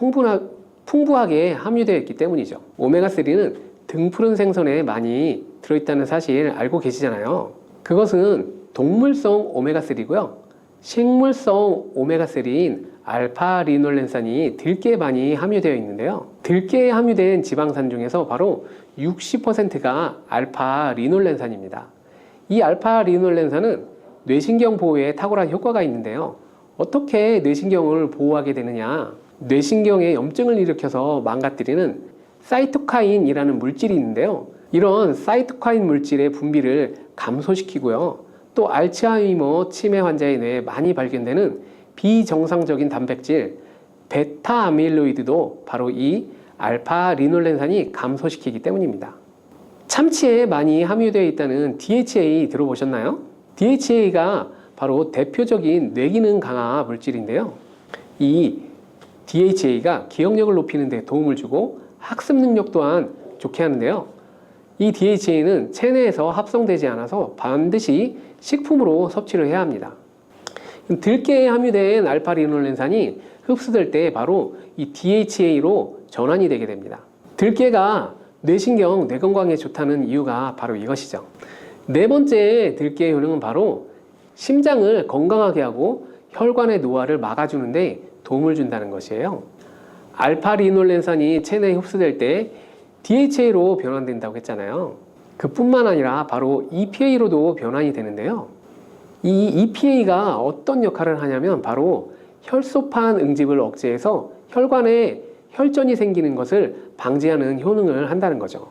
풍부하게 함유되어 있기 때문이죠. 오메가3는 등푸른 생선에 많이 들어있다는 사실 알고 계시잖아요. 그것은 동물성 오메가3고요. 식물성 오메가3인 알파리놀렌산이 들깨에 많이 함유되어 있는데요. 들깨에 함유된 지방산 중에서 바로 60%가 알파리놀렌산입니다. 이 알파리놀렌산은 뇌신경 보호에 탁월한 효과가 있는데요. 어떻게 뇌신경을 보호하게 되느냐? 뇌신경에 염증을 일으켜서 망가뜨리는 사이토카인이라는 물질이 있는데요. 이런 사이토카인 물질의 분비를 감소시키고요. 또 알츠하이머 치매 환자의 뇌에 많이 발견되는 비정상적인 단백질 베타 아밀로이드도 바로 이 알파리놀렌산이 감소시키기 때문입니다. 참치에 많이 함유되어 있다는 DHA 들어보셨나요? DHA가 바로 대표적인 뇌기능 강화 물질인데요. 이 DHA가 기억력을 높이는 데 도움을 주고 학습 능력 또한 좋게 하는데요. 이 DHA는 체내에서 합성되지 않아서 반드시 식품으로 섭취를 해야 합니다. 들깨에 함유된 알파리놀렌산이 흡수될 때 바로 이 DHA로 전환이 되게 됩니다. 들깨가 뇌신경, 뇌 건강에 좋다는 이유가 바로 이것이죠. 네 번째 들깨의 효능은 바로 심장을 건강하게 하고 혈관의 노화를 막아주는데 도움을 준다는 것이에요. 알파리놀렌산이 체내에 흡수될 때 DHA로 변환된다고 했잖아요. 그뿐만 아니라 바로 EPA로도 변환이 되는데요. 이 EPA가 어떤 역할을 하냐면 바로 혈소판 응집을 억제해서 혈관에 혈전이 생기는 것을 방지하는 효능을 한다는 거죠.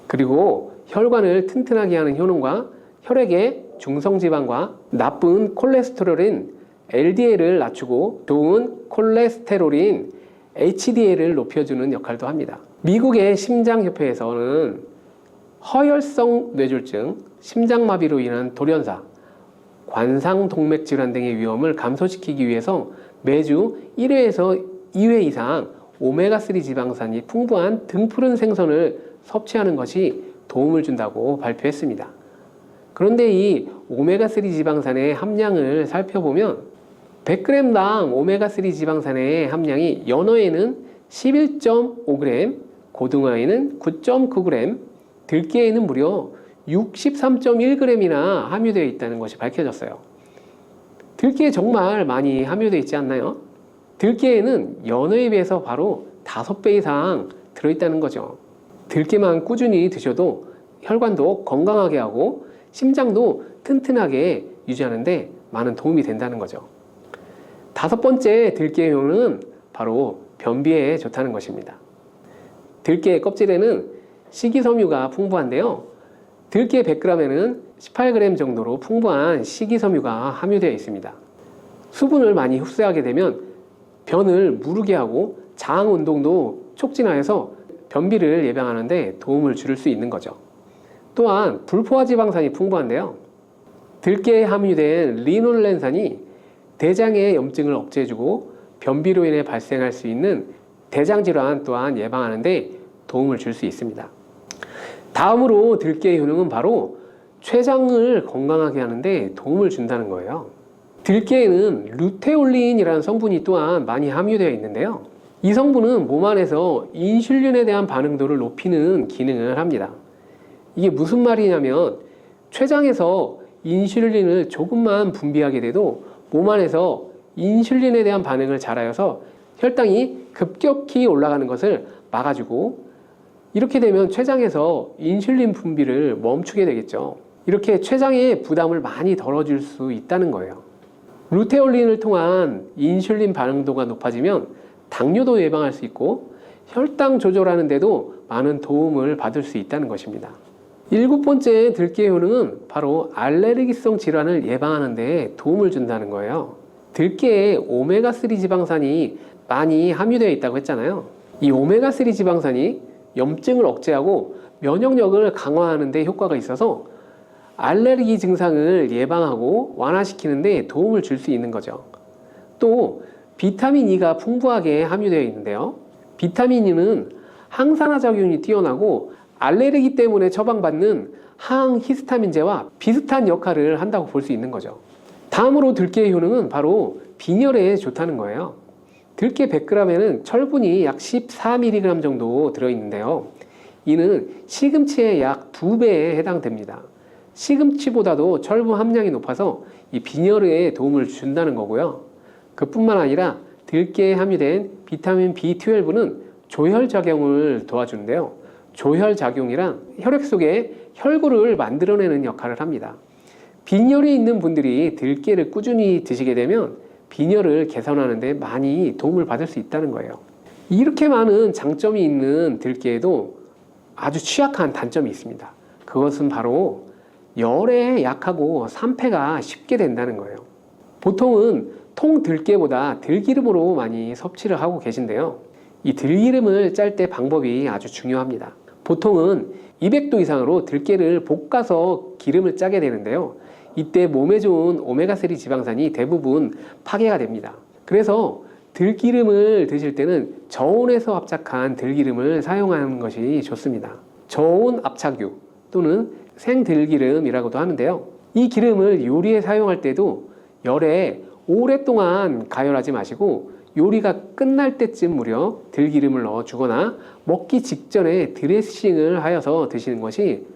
그리고 혈관을 튼튼하게 하는 효능과 혈액의 중성지방과 나쁜 콜레스테롤인 LDL을 낮추고 좋은 콜레스테롤인 HDL을 높여주는 역할도 합니다. 미국의 심장협회에서는 허혈성 뇌졸중, 심장마비로 인한 돌연사, 관상동맥 질환 등의 위험을 감소시키기 위해서 매주 1회에서 2회 이상 오메가3 지방산이 풍부한 등푸른 생선을 섭취하는 것이 도움을 준다고 발표했습니다. 그런데 이 오메가3 지방산의 함량을 살펴보면 100g당 오메가3 지방산의 함량이 연어에는 11.5g, 고등어에는 9.9g, 들깨에는 무려 63.1g이나 함유되어 있다는 것이 밝혀졌어요. 들깨에 정말 많이 함유되어 있지 않나요? 들깨에는 연어에 비해서 바로 5배 이상 들어있다는 거죠. 들깨만 꾸준히 드셔도 혈관도 건강하게 하고 심장도 튼튼하게 유지하는데 많은 도움이 된다는 거죠. 5번째 들깨의 효능은 바로 변비에 좋다는 것입니다. 들깨의 껍질에는 식이섬유가 풍부한데요. 들깨 100g에는 18g 정도로 풍부한 식이섬유가 함유되어 있습니다. 수분을 많이 흡수하게 되면 변을 무르게 하고 장 운동도 촉진하여서 변비를 예방하는 데 도움을 줄 수 있는 거죠. 또한 불포화 지방산이 풍부한데요. 들깨에 함유된 리놀렌산이 대장의 염증을 억제해주고 변비로 인해 발생할 수 있는 대장질환 또한 예방하는 데 도움을 줄 수 있습니다. 다음으로 들깨의 효능은 바로 췌장을 건강하게 하는 데 도움을 준다는 거예요. 들깨에는 루테올린이라는 성분이 또한 많이 함유되어 있는데요. 이 성분은 몸 안에서 인슐린에 대한 반응도를 높이는 기능을 합니다. 이게 무슨 말이냐면 췌장에서 인슐린을 조금만 분비하게 돼도 몸 안에서 인슐린에 대한 반응을 잘하여서 혈당이 급격히 올라가는 것을 막아주고, 이렇게 되면 췌장에서 인슐린 분비를 멈추게 되겠죠. 이렇게 췌장의 부담을 많이 덜어줄 수 있다는 거예요. 루테올린을 통한 인슐린 반응도가 높아지면 당뇨도 예방할 수 있고 혈당 조절하는 데도 많은 도움을 받을 수 있다는 것입니다. 7번째 들깨의 효능은 바로 알레르기성 질환을 예방하는 데 도움을 준다는 거예요. 들깨에 오메가3 지방산이 많이 함유되어 있다고 했잖아요. 이 오메가3 지방산이 염증을 억제하고 면역력을 강화하는 데 효과가 있어서 알레르기 증상을 예방하고 완화시키는 데 도움을 줄 수 있는 거죠. 또 비타민 E가 풍부하게 함유되어 있는데요. 비타민 E는 항산화 작용이 뛰어나고 알레르기 때문에 처방받는 항히스타민제와 비슷한 역할을 한다고 볼 수 있는 거죠. 다음으로 들깨의 효능은 바로 빈혈에 좋다는 거예요. 들깨 100g에는 철분이 약 14mg 정도 들어있는데요. 이는 시금치의 약 2배에 해당됩니다. 시금치보다도 철분 함량이 높아서 이 빈혈에 도움을 준다는 거고요. 그뿐만 아니라 들깨에 함유된 비타민 B12는 조혈작용을 도와주는데요. 조혈작용이란 혈액 속에 혈구를 만들어내는 역할을 합니다. 빈혈이 있는 분들이 들깨를 꾸준히 드시게 되면 빈혈을 개선하는 데 많이 도움을 받을 수 있다는 거예요. 이렇게 많은 장점이 있는 들깨에도 아주 취약한 단점이 있습니다. 그것은 바로 열에 약하고 산패가 쉽게 된다는 거예요. 보통은 통들깨보다 들기름으로 많이 섭취를 하고 계신데요. 이 들기름을 짤 때 방법이 아주 중요합니다. 보통은 200도 이상으로 들깨를 볶아서 기름을 짜게 되는데요. 이때 몸에 좋은 오메가3 지방산이 대부분 파괴가 됩니다. 그래서 들기름을 드실 때는 저온에서 압착한 들기름을 사용하는 것이 좋습니다. 저온 압착유 또는 생들기름이라고도 하는데요. 이 기름을 요리에 사용할 때도 열에 오랫동안 가열하지 마시고 요리가 끝날 때쯤 무렵 들기름을 넣어 주거나 먹기 직전에 드레싱을 하여서 드시는 것이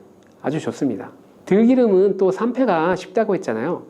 아주 좋습니다. 들기름은 또 산패가 쉽다고 했잖아요.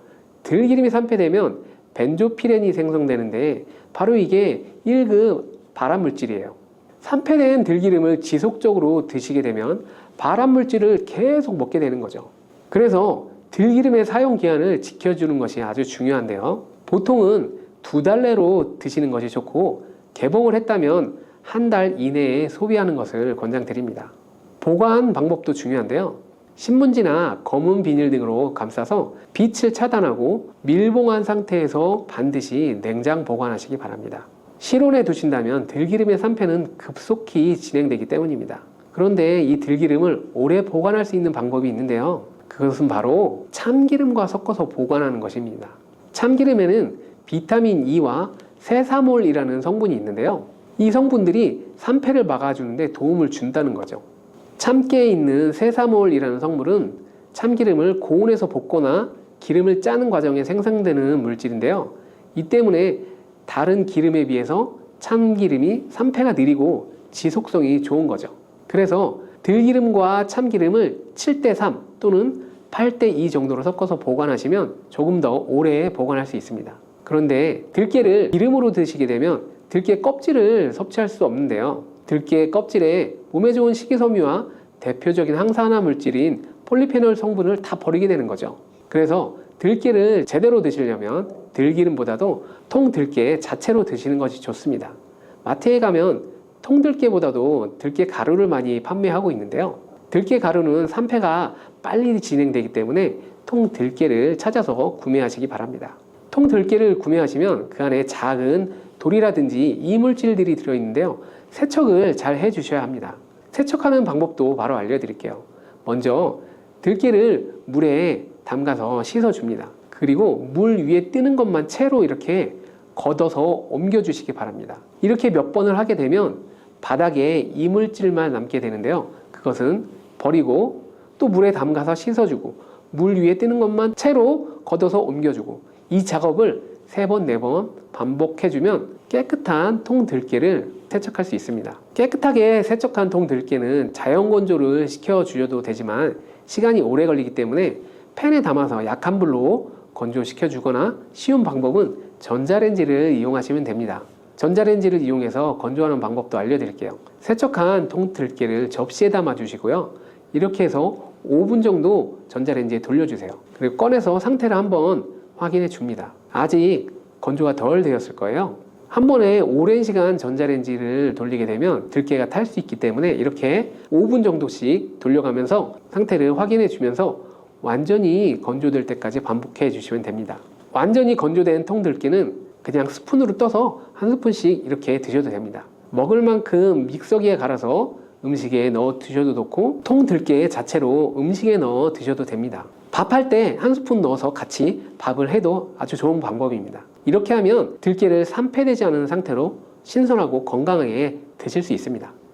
들기름이 산패되면 벤조피렌이 생성되는데 바로 이게 1급 발암물질이에요. 산패된 들기름을 지속적으로 드시게 되면 발암물질을 계속 먹게 되는 거죠. 그래서 들기름의 사용 기한을 지켜주는 것이 아주 중요한데요. 보통은 2달 내로 드시는 것이 좋고 개봉을 했다면 1달 이내에 소비하는 것을 권장드립니다. 보관 방법도 중요한데요. 신문지나 검은 비닐 등으로 감싸서 빛을 차단하고 밀봉한 상태에서 반드시 냉장 보관하시기 바랍니다. 실온에 두신다면 들기름의 산패는 급속히 진행되기 때문입니다. 그런데 이 들기름을 오래 보관할 수 있는 방법이 있는데요. 그것은 바로 참기름과 섞어서 보관하는 것입니다. 참기름에는 비타민 E와 세사몰이라는 성분이 있는데요. 이 성분들이 산패를 막아주는 데 도움을 준다는 거죠. 참깨에 있는 세사몰이라는 성분은 참기름을 고온에서 볶거나 기름을 짜는 과정에 생성되는 물질인데요. 이 때문에 다른 기름에 비해서 참기름이 산패가 느리고 지속성이 좋은 거죠. 그래서 들기름과 참기름을 7:3 또는 8:2 정도로 섞어서 보관하시면 조금 더 오래 보관할 수 있습니다. 그런데 들깨를 기름으로 드시게 되면 들깨 껍질을 섭취할 수 없는데요. 들깨 껍질에 몸에 좋은 식이섬유와 대표적인 항산화 물질인 폴리페놀 성분을 다 버리게 되는 거죠. 그래서 들깨를 제대로 드시려면 들기름보다도 통들깨 자체로 드시는 것이 좋습니다. 마트에 가면 통들깨보다도 들깨 가루를 많이 판매하고 있는데요. 들깨 가루는 산패가 빨리 진행되기 때문에 통들깨를 찾아서 구매하시기 바랍니다. 통들깨를 구매하시면 그 안에 작은 돌이라든지 이물질들이 들어있는데요. 세척을 잘 해주셔야 합니다. 세척하는 방법도 바로 알려드릴게요. 먼저 들깨를 물에 담가서 씻어줍니다. 그리고 물 위에 뜨는 것만 채로 이렇게 걷어서 옮겨주시기 바랍니다. 이렇게 몇 번을 하게 되면 바닥에 이물질만 남게 되는데요. 그것은 버리고 또 물에 담가서 씻어주고 물 위에 뜨는 것만 채로 걷어서 옮겨주고 이 작업을 3번, 4번 반복해주면 깨끗한 통 들깨를 세척할 수 있습니다. 깨끗하게 세척한 통 들깨는 자연 건조를 시켜주셔도 되지만 시간이 오래 걸리기 때문에 팬에 담아서 약한 불로 건조시켜 주거나 쉬운 방법은 전자레인지를 이용하시면 됩니다. 전자레인지를 이용해서 건조하는 방법도 알려드릴게요. 세척한 통 들깨를 접시에 담아 주시고요. 이렇게 해서 5분 정도 전자레인지에 돌려주세요. 그리고 꺼내서 상태를 한번 확인해 줍니다. 아직 건조가 덜 되었을 거예요. 한 번에 오랜 시간 전자레인지를 돌리게 되면 들깨가 탈 수 있기 때문에 이렇게 5분 정도씩 돌려가면서 상태를 확인해 주면서 완전히 건조될 때까지 반복해 주시면 됩니다. 완전히 건조된 통 들깨는 그냥 스푼으로 떠서 한 스푼씩 이렇게 드셔도 됩니다. 먹을 만큼 믹서기에 갈아서 음식에 넣어 드셔도 좋고 통 들깨 자체로 음식에 넣어 드셔도 됩니다. 밥할 때 한 스푼 넣어서 같이 밥을 해도 아주 좋은 방법입니다. 이렇게 하면 들깨를 산패되지 않은 상태로 신선하고 건강하게 드실 수 있습니다.